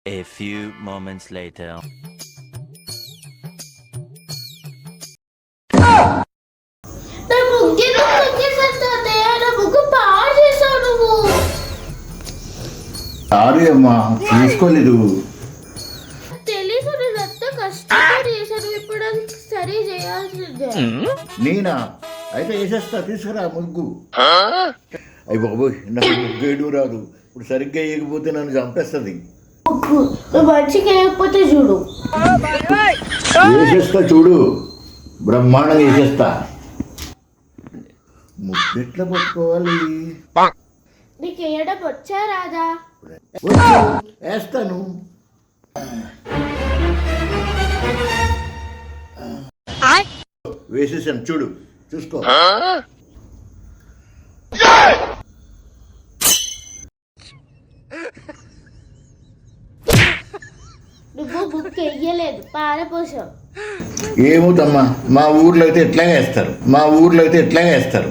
A few moments later. నా book ఎందుకు తొక్కేసావు తాతయ్య? నా బుక్ పాడు చేసావు నువ్వు. సారీ అమ్మా, తీసుకోలేదు. తెలీదు, నేను అంత కష్టపడి చేశాను. ఇప్పుడు అది సరి చేయాల్సిందే. నేనా? అయితే వేసేస్తా, తీసుకురా ముగ్గు. అయ్యి బాబోయ్, నాకు ముగ్గు వేయడం రాదు. ఇప్పుడు సరిగ్గా వేయకపోతే నన్ను చంపేస్తుంది. బుక్ నువ్వు మంచిగా వేయకపోతే చూడు. వేసేస్తా చూడు, బ్రహ్మాండంగా వేసేస్తా. ముగ్గు ఎట్లా పట్టుకోవాలి? నీకు వేయడం వచ్చా రాదా? వేస్తాను. వేసేసాను చూడు, చూసుకో. నువ్వు బుక్ వేయలేదు, పారపోసావు. ఏమవుతమ్మా, మా ఊర్లో అయితే ఎట్లాగే వేస్తారు.